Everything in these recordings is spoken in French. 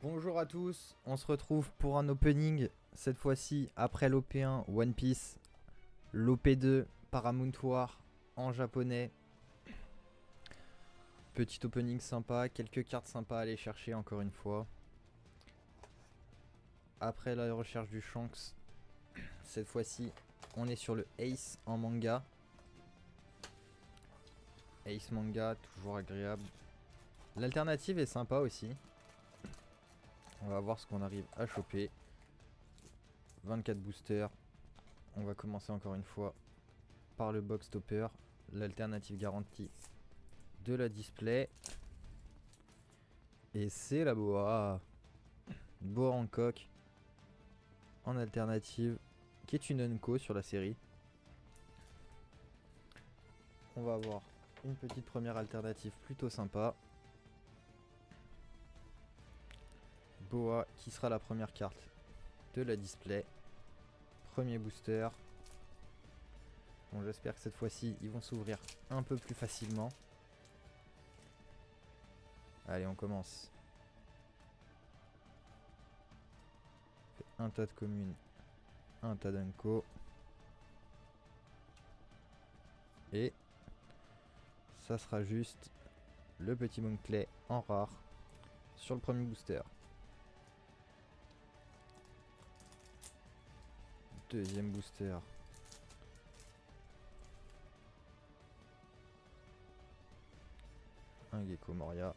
Bonjour à tous, on se retrouve pour un opening, cette fois-ci après l'OP1 One Piece, l'OP2 Paramount War en japonais. Petit opening sympa, quelques cartes sympas à aller chercher encore une fois. Après la recherche du Shanks, cette fois-ci on est sur le Ace en manga. Ace manga, toujours agréable. L'alternative est sympa aussi. On va voir ce qu'on arrive à choper. 24 boosters. On va commencer encore une fois par le box topper, l'alternative garantie de la display. Et c'est la Boa. Boa Hancock en alternative, qui est une Unco sur la série. On va avoir une petite première alternative plutôt sympa. Boa qui sera la première carte de la display. Premier booster. Bon, j'espère que cette fois-ci ils vont s'ouvrir un peu plus facilement. Allez, on commence. Un tas de communes, un tas d'unco. Et ça sera juste le petit Monclay en rare sur le premier booster. Deuxième booster. Un Gecko Moria.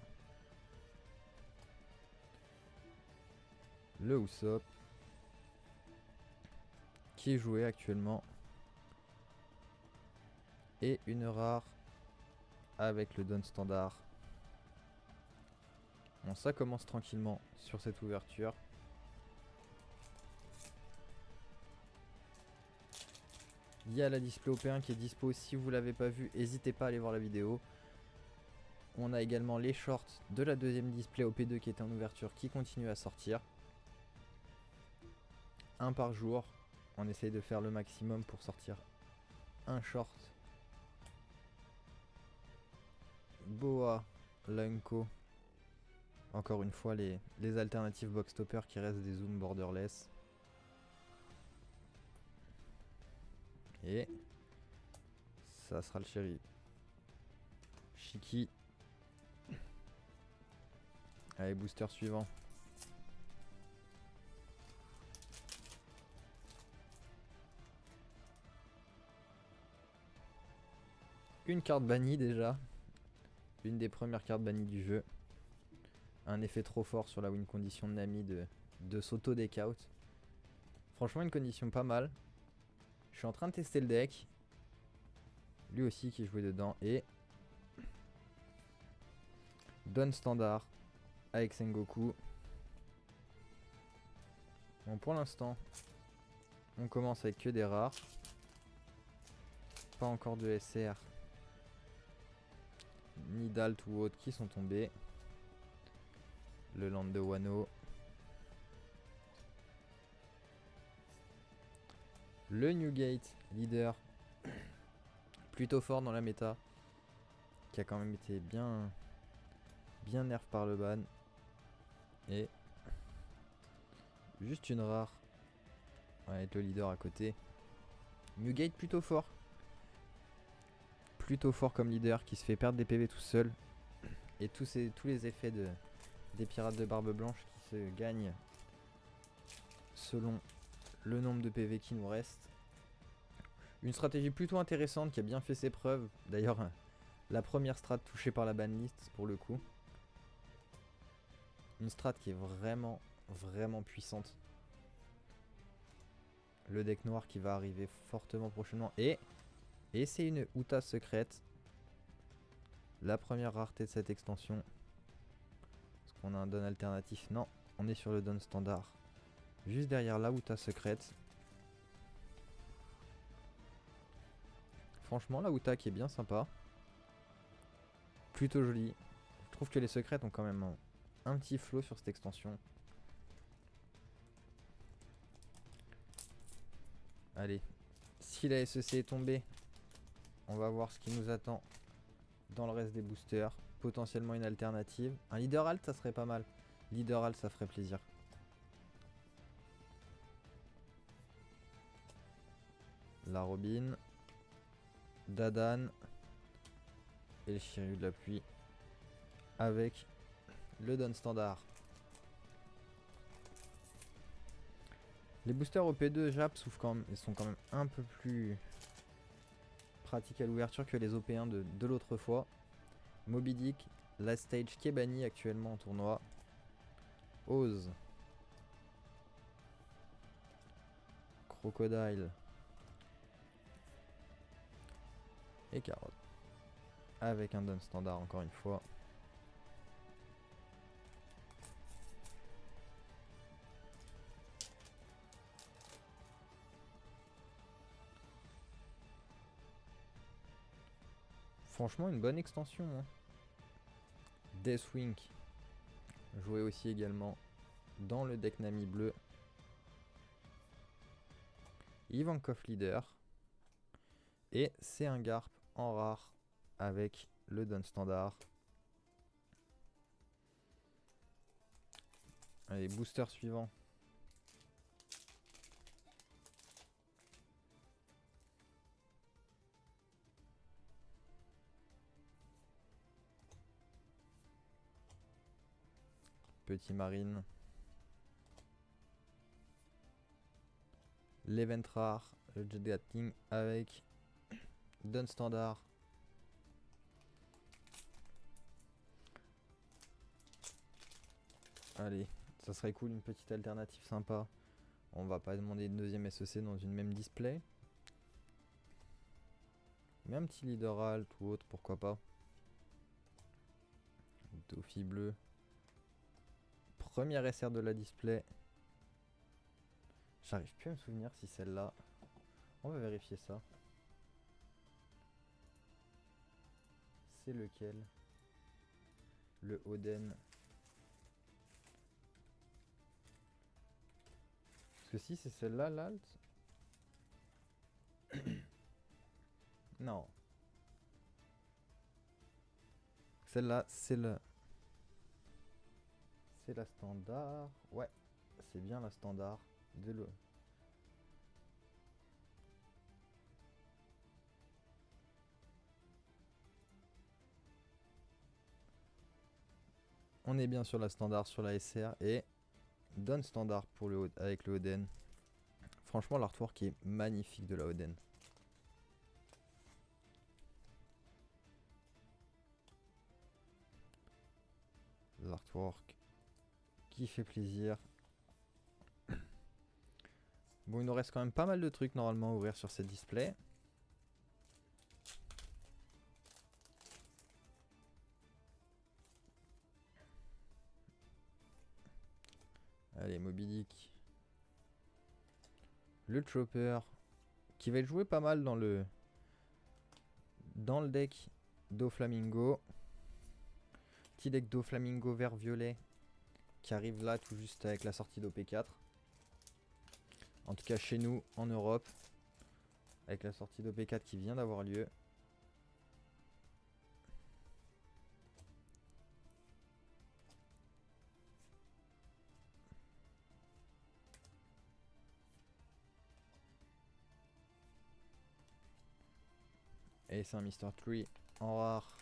Le Usopp. Qui est joué actuellement. Et une rare avec le Don Standard. Bon, ça commence tranquillement sur cette ouverture. Il y a la display OP1 qui est dispo. Si vous l'avez pas vu, n'hésitez pas à aller voir la vidéo. On a également les shorts de la deuxième display OP2 qui était en ouverture qui continue à sortir. Un par jour. On essaye de faire le maximum pour sortir un short. Boa, Lunko. Encore une fois, les alternatives box topper qui restent des zooms borderless. Et ça sera le chéri. Shiki. Allez, booster suivant. Une carte bannie déjà. Une des premières cartes bannies du jeu. Un effet trop fort sur la win condition de Nami de s'auto-deck out. Franchement, une condition pas mal. Je suis en train de tester le deck. Lui aussi qui est joué dedans. Et Don Standard avec Sengoku. Bon, pour l'instant, on commence avec que des rares. Pas encore de SR ni d'alt ou autre qui sont tombés. Le land de Wano. Le Newgate, leader. Plutôt fort dans la méta. Qui a quand même été bien nerf par le ban. Et juste une rare. Avec le leader à côté. Newgate plutôt fort. Plutôt fort comme leader qui se fait perdre des PV tout seul. Et tous les effets des pirates de barbe blanche qui se gagnent selon le nombre de PV qui nous reste. Une stratégie plutôt intéressante qui a bien fait ses preuves. D'ailleurs, la première strat touchée par la banlist pour le coup. Une strat qui est vraiment puissante. Le deck noir qui va arriver fortement prochainement. Et c'est une Uta secrète. La première rareté de cette extension. Est-ce qu'on a un don alternatif? Non, on est sur le don standard. Juste derrière la Uta secrète. Franchement, la Uta qui est bien sympa. Plutôt jolie. Je trouve que les secrètes ont quand même un petit flow sur cette extension. Allez, si la SEC est tombée, on va voir ce qui nous attend dans le reste des boosters. Potentiellement une alternative. Un leader alt, ça serait pas mal. Lideral, ça ferait plaisir. La Robin. Dadan. Et le Shiryu de la pluie. Avec le Don Standard. Les boosters au P2 Jap sont quand même un peu plus pratiques à l'ouverture que les OP1 de l'autre fois. Moby Dick, Last Stage qui est banni actuellement en tournoi. Oz. Crocodile. Et Carotte. Avec un Don Standard encore une fois. Franchement une bonne extension. Hein. Deathwing. Joué aussi également dans le deck Nami bleu. Ivankov leader. Et c'est un Garp en rare avec le Don Standard. Allez, booster suivant. Petit Marine. L'event rare, le Jet Gatling avec Don Standard. Allez, ça serait cool, une petite alternative sympa. On va pas demander une deuxième SEC dans une même display. Mais un petit leader alt ou autre, pourquoi pas. Dofi bleu. Première SR de la display. J'arrive plus à me souvenir si celle-là. On va vérifier ça. C'est lequel? Le Oden. Parce que si c'est celle-là, l'alt. Non. Celle-là, c'est le... C'est la standard. Ouais, c'est bien la standard de l'eau. On est bien sur la standard, sur la SR et Don Standard pour avec le Oden. Franchement, l'artwork est magnifique de la Oden. L'artwork qui fait plaisir. Bon, il nous reste quand même pas mal de trucs normalement à ouvrir sur cette display. Allez, Moby Dick. Le Chopper. Qui va être joué pas mal dans le deck Doflamingo. Petit deck Doflamingo vert-violet. Qui arrive là tout juste avec la sortie d'OP4. En tout cas chez nous, en Europe. Avec la sortie d'OP4 qui vient d'avoir lieu. Et c'est un Mr. Tree en rare.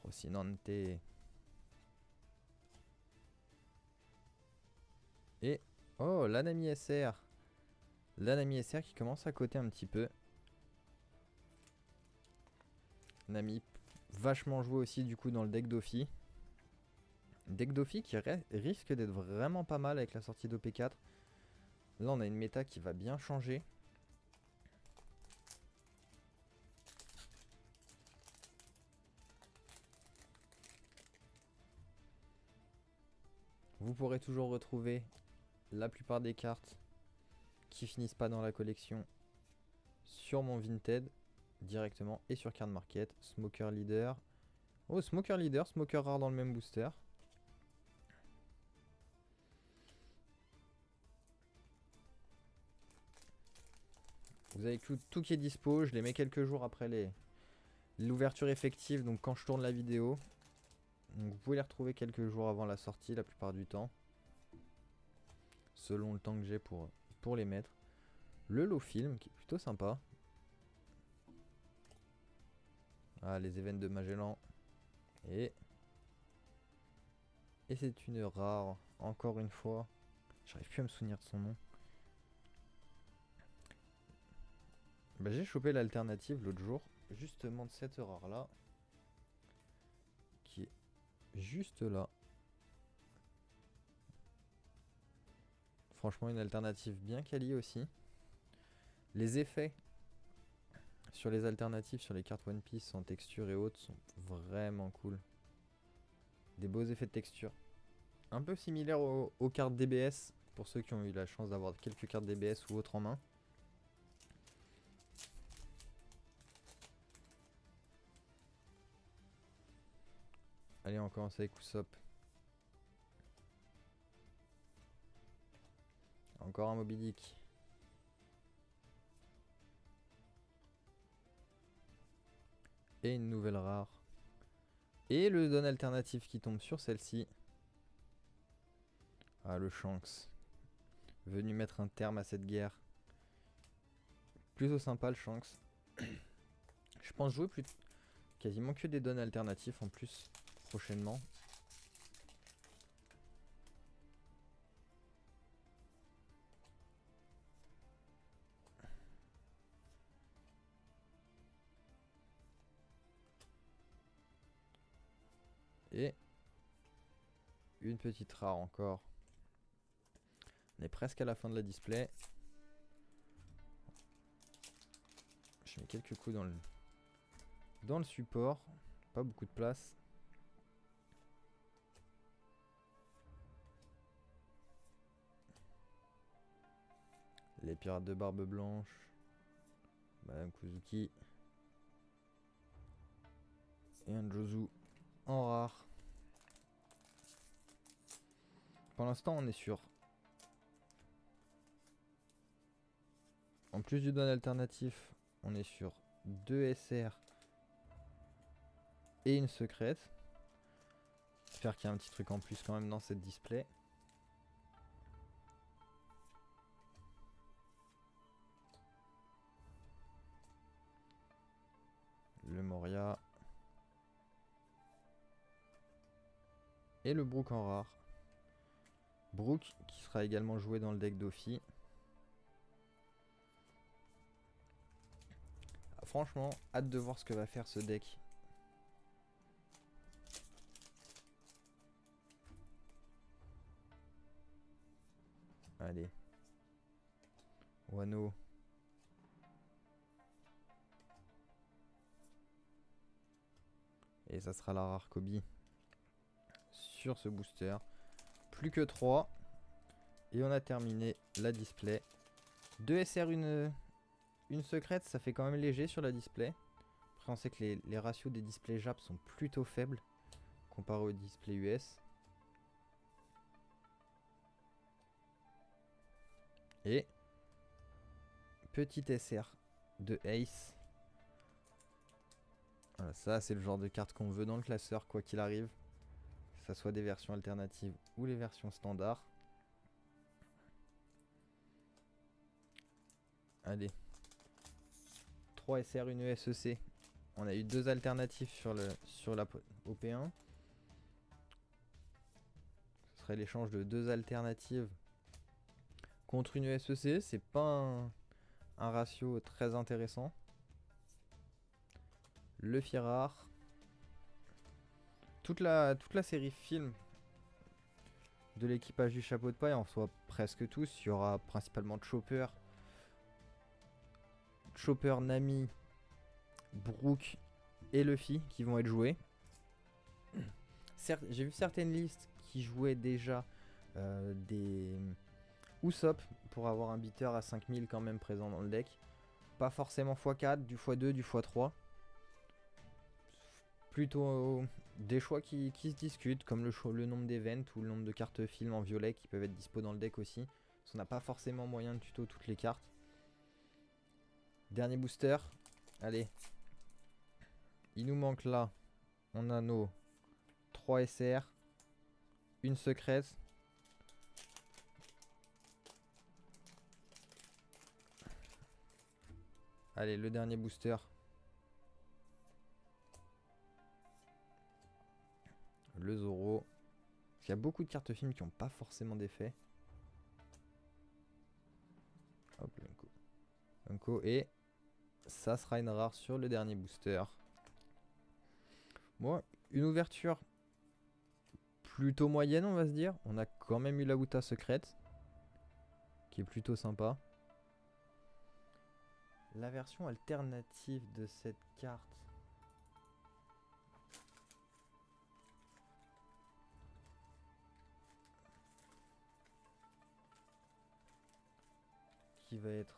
Rocinante. Et oh, l'Anami SR. L'Anami SR qui commence à coter un petit peu. Nami vachement joué aussi du coup dans le deck Dofi. Deck Dofi qui risque d'être vraiment pas mal avec la sortie d'OP4. Là on a une méta qui va bien changer. Vous pourrez toujours retrouver la plupart des cartes qui finissent pas dans la collection sur mon Vinted directement et sur Card Market. Smoker Leader. Oh, Smoker Leader, Smoker rare dans le même booster. Vous avez tout qui est dispo. Je les mets quelques jours après l'ouverture effective, donc quand je tourne la vidéo. Donc vous pouvez les retrouver quelques jours avant la sortie la plupart du temps. Selon le temps que j'ai pour les mettre. Le lot film qui est plutôt sympa. Ah, les événements de Magellan. Et c'est une rare, encore une fois. J'arrive plus à me souvenir de son nom. Bah, j'ai chopé l'alternative l'autre jour, justement de cette rare là. Qui est juste là. Franchement, une alternative bien quali aussi. Les effets sur les alternatives, sur les cartes One Piece en texture et autres sont vraiment cool. Des beaux effets de texture. Un peu similaire aux cartes DBS, pour ceux qui ont eu la chance d'avoir quelques cartes DBS ou autres en main. Allez, on commence avec Usopp. Encore un Moby Dick. Et une nouvelle rare. Et le don alternatif qui tombe sur celle-ci. Ah, le Shanks. Venu mettre un terme à cette guerre. Plutôt sympa le Shanks. Je pense jouer quasiment que des dons alternatifs en plus prochainement. Et une petite rare encore. On est presque à la fin de la display. Je mets quelques coups dans le support. Pas beaucoup de place. Les pirates de barbe blanche. Madame Kuzuki. Et un Jozu en rare. Pour l'instant, on est sur. En plus du don alternatif, on est sur 2 SR et une secrète. J'espère qu'il y a un petit truc en plus quand même dans cette display. Le Moria. Et le Brook en rare. Brook qui sera également joué dans le deck d'Ophi. Ah, franchement, hâte de voir ce que va faire ce deck. Allez. Wano. Et ça sera la rare Kobe sur ce booster. Plus que 3. Et on a terminé la display. 2 SR, une secrète, ça fait quand même léger sur la display. Après on sait que les ratios des displays Jap sont plutôt faibles comparé aux displays US. Et petit SR de Ace. Voilà, ça c'est le genre de carte qu'on veut dans le classeur quoi qu'il arrive. Que ça soit des versions alternatives ou les versions standards. Allez. 3 SR, une ESEC. On a eu 2 alternatives sur la OP1. Ce serait l'échange de 2 alternatives contre une ESEC. C'est pas un ratio très intéressant. Le Rare. Toute la série film de l'équipage du chapeau de paille, en soit presque tous. Il y aura principalement Chopper, Nami, Brook et Luffy qui vont être joués. J'ai vu certaines listes qui jouaient déjà des Usopp pour avoir un beater à 5000 quand même présent dans le deck. Pas forcément x4, du x2, du x3. Plutôt des choix qui se discutent, comme le nombre d'events ou le nombre de cartes film en violet qui peuvent être dispo dans le deck aussi. Parce qu'on n'a pas forcément moyen de tuto toutes les cartes. Dernier booster. Allez. Il nous manque là. On a nos 3 SR. Une secrète. Allez, le dernier booster. Le Zoro. Parce qu'il y a beaucoup de cartes films qui n'ont pas forcément d'effet. Hop, Unko. Et ça sera une rare sur le dernier booster. Bon, une ouverture plutôt moyenne, on va se dire. On a quand même eu la Wuta secrète, qui est plutôt sympa. La version alternative de cette carte. Qui va être...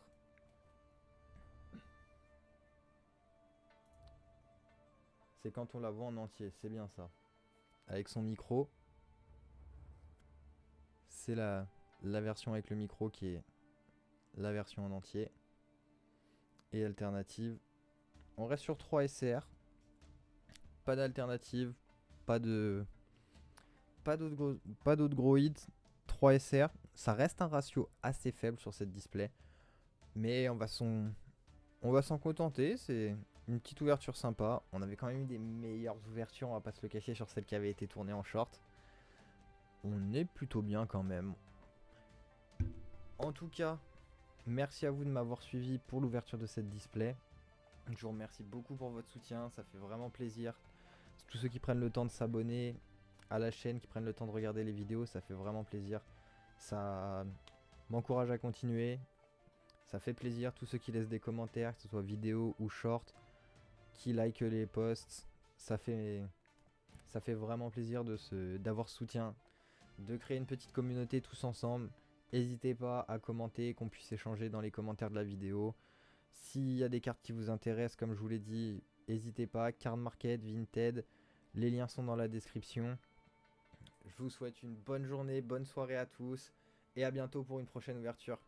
C'est quand on la voit en entier, c'est bien ça. Avec son micro. C'est la version avec le micro qui est la version en entier. Et alternative. On reste sur 3 SR. Pas d'alternative. Pas d'autres gros hits. 3 SR. Ça reste un ratio assez faible sur cette display. Mais on va s'en contenter. C'est une petite ouverture sympa. On avait quand même eu des meilleures ouvertures, on va pas se le cacher, sur celle qui avait été tournée en short. On est plutôt bien quand même. En tout cas, merci à vous de m'avoir suivi pour l'ouverture de cette display. Je vous remercie beaucoup pour votre soutien, ça fait vraiment plaisir. Tous ceux qui prennent le temps de s'abonner à la chaîne, qui prennent le temps de regarder les vidéos, ça fait vraiment plaisir. Ça m'encourage à continuer. Ça fait plaisir, tous ceux qui laissent des commentaires, que ce soit vidéo ou short, qui like les posts, ça fait vraiment plaisir d'avoir ce soutien, de créer une petite communauté tous ensemble. N'hésitez pas à commenter, qu'on puisse échanger dans les commentaires de la vidéo. S'il y a des cartes qui vous intéressent, comme je vous l'ai dit, n'hésitez pas. Card Market, Vinted, les liens sont dans la description. Je vous souhaite une bonne journée, bonne soirée à tous et à bientôt pour une prochaine ouverture.